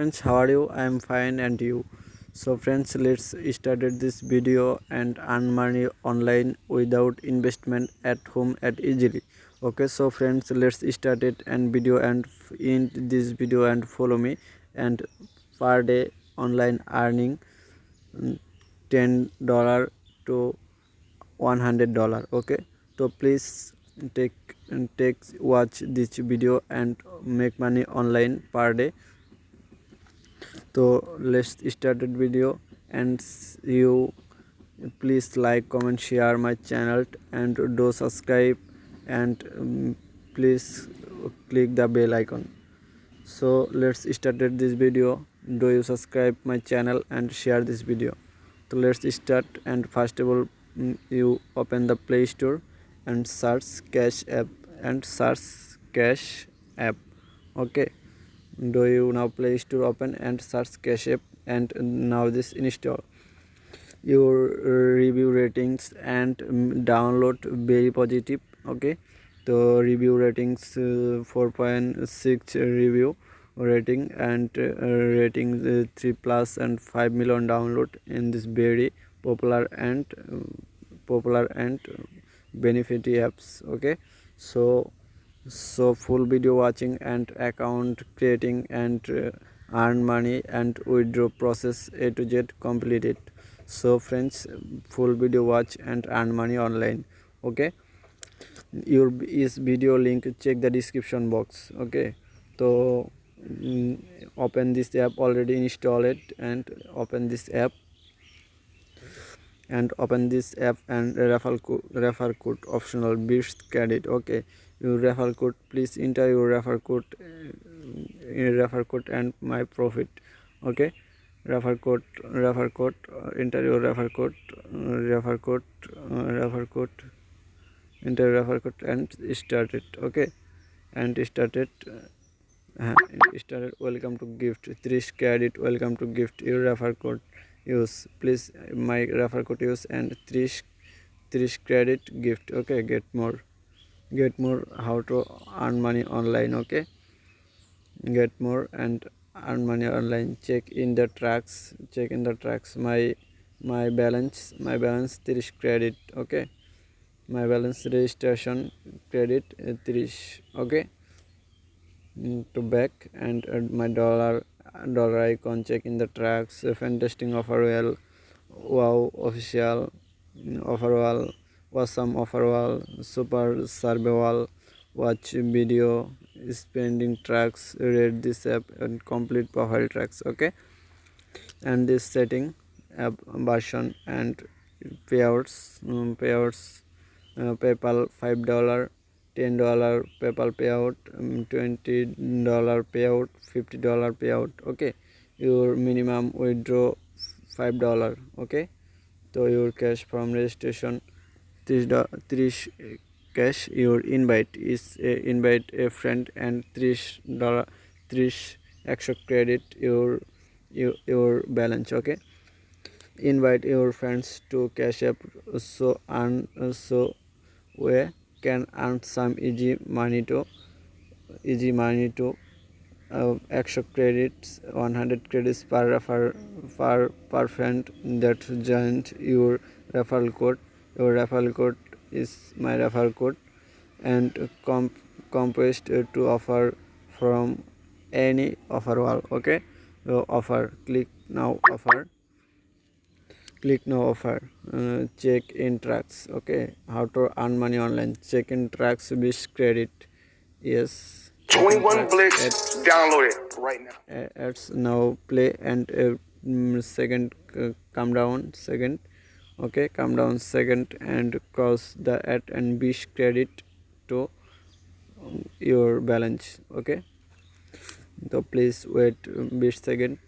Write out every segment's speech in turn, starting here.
Friends, how are you? I am fine, and you? So friends, let's start this video and earn money online without investment at home at easily. Okay, so friends, let's start it and video and in this video and follow me. And per day online earning $10 to $100. Okay, so please take take watch this video and make money online per day. So let's start the video, and you please like, comment, share my channel, and do subscribe, and please click the bell icon. So let's start this video. Do you subscribe my channel and share this video? So let's start. And first of all, you open the Play Store and search Cash App Okay, do you now Play Store open and search Cash App, and now this install your review ratings and download very positive. Okay, the review ratings 4.6 review rating, and rating 3 plus and 5 million download in this very popular and benefit apps. Okay, so full video watching and account creating and earn money and withdraw process A to Z completed. So friends, full video watch and earn money online. Okay, your is video link, check the description box. Okay, so open this app, already install it, and open this app and refer code optional boost credit. Okay, your refer code, please enter your refer code and my profit. Okay, refer code enter your refer code enter refer code and start it. Okay, and started started. Welcome to gift 3 credit, welcome to gift. Your refer code use, please my refer code use, and 3 credit gift. Okay, get more how to earn money online. Okay, get more and earn money online. Check in the tracks my balance 3 credit. Okay, my balance registration credit 3. Okay, to back and my dollar icon. Check in the tracks fan testing offer well, wow official offer wall, awesome offer wall, super survey wall, watch video, spending tracks, rate this app, and complete profile tracks. Okay, and this setting app version and payouts PayPal $5, $10 PayPal payout, $20 payout, $50 payout. Okay, your minimum withdraw $5. Okay, so your cash from registration 3 cash. Your invite a friend, and $3 3 extra credit your balance. Okay, invite your friends to Cash App so we can earn some easy money to extra credits, 100 credits per friend that joined your referral code. Your referral code is my referral code, and compressed to offer from any offer wall. Okay, so offer, click now offer. Check in tracks. Okay, how to earn money online. Check in tracks with credit. Yes, 21 Blitz, download it right now. Ads now play, and second come down second. Okay, come down second and cross the ad and bish credit to your balance. Okay, so please wait bish second,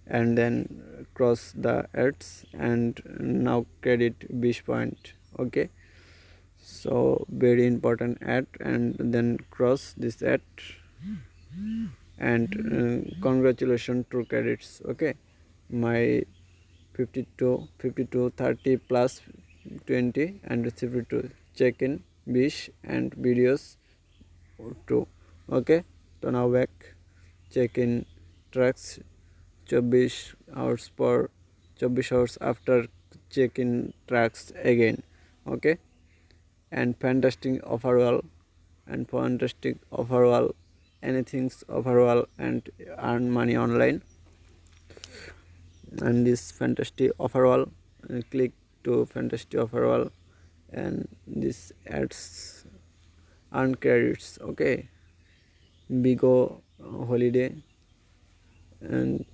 and then cross the ads, and now credit bish point. Okay, so very important ad, and then cross this ad, and congratulations to credits. Okay, my 52 30 plus 20 and 52 check in bish and videos too. Okay, so now back, check in tracks 24 hours after check-in tracks again. Okay, and fantastic overall, anything's overall, and earn money online. And this fantastic overall, click to fantastic overall, and this adds earn credits. Okay, bigo holiday, and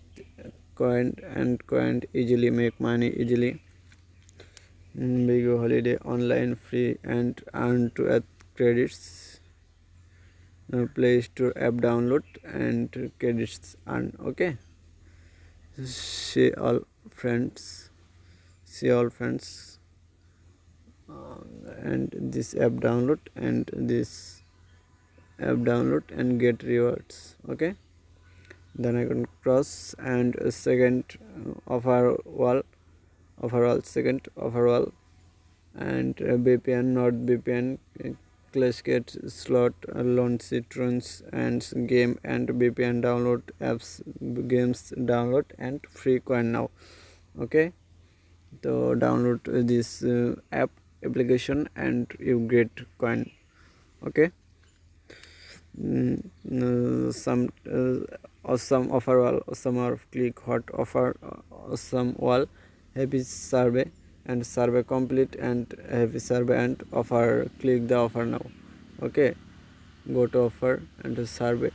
coin easily make money easily. Bigo holiday online free and earn to add credits. Play store app download and credits earn. Okay, see all friends, see all friends, and this app download, and this app download and get rewards. Okay, then I can cross, and second overall second overall, and VPN not VPN, Clashgate slot, launch citrons and game, and VPN download apps, games download, and free coin now. Okay, so download this app application and you get coin. Okay, some awesome offer, awesome or click hot offer, awesome wall, happy survey, and survey complete, and happy survey and offer, click the offer now. Okay, go to offer and survey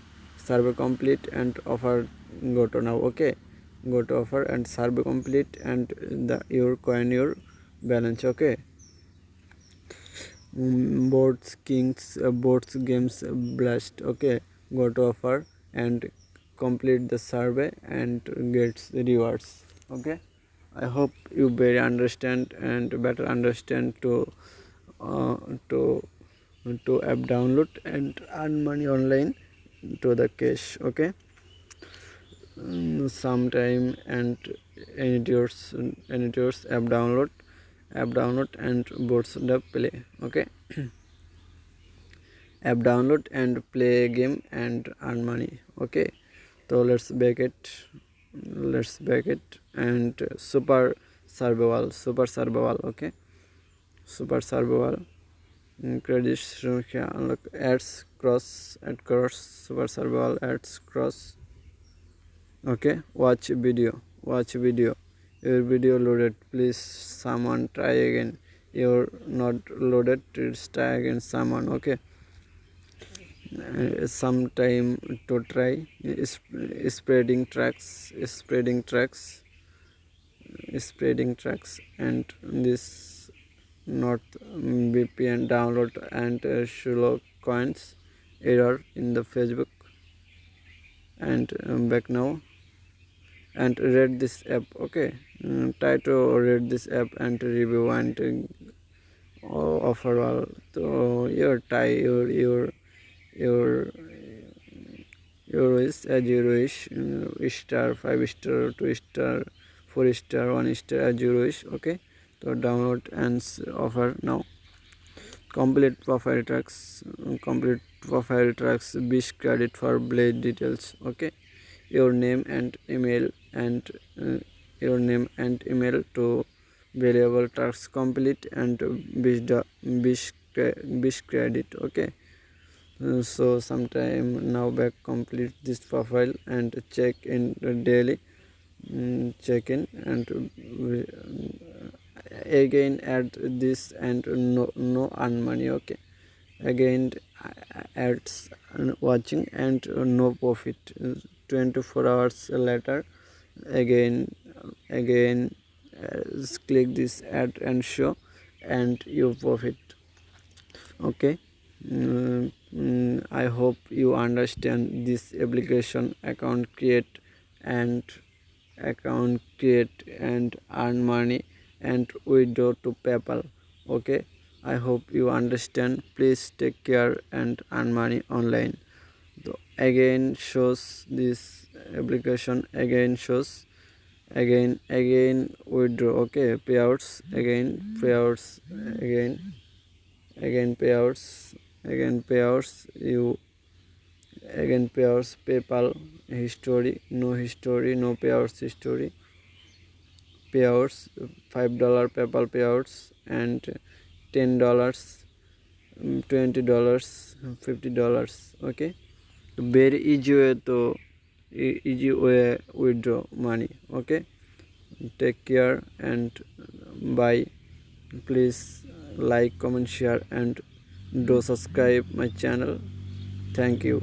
complete and offer, go to now. Okay, go to offer and survey complete, and the your coin, your balance. Okay, boards games blast. Okay, go to offer and complete the survey and gets the rewards. Okay, I hope you better understand and better understand uh, to to app download and earn money online to the cash. Okay, sometime, and editors app download and boards the play. Okay, app download and play a game and earn money. Okay, so let's back it, and super survival. Okay, super survival, credits, unlock ads cross super survival ads cross. Okay, watch video, your video loaded, please someone try again, you're not loaded, try again someone. Okay, some time to try. Spreading tracks, and this not VPN download, and shallow coins error in the Facebook, and back now, and read this app. Okay, try to read this app and review, and overall, so your tie your wish, as you wish, star, 5 star, 2 star, 4 star, 1 star, as you wish. Okay, so download and offer now. Complete profile tracks, bish credit for blade details. Okay, your name and email, and your name and email to variable tracks complete, and bish credit. Okay, so sometime now back complete this profile and check in daily, check in, and again add this, and no earn money. Okay, again ads watching, and no profit. 24 hours later, again click this ad and show, and you profit. Okay, I hope you understand this application, and account create and earn money and withdraw to PayPal. Okay, I hope you understand. Please take care and earn money online. So again shows this application, again withdraw. Okay, payouts, again payouts, you again payouts, PayPal history, no payouts history, payouts, $5 PayPal payouts, and $10, $20, $50. Okay, very easy way to easy way withdraw money. Okay, take care and bye. Please like, comment, share, and do subscribe my channel. Thank you.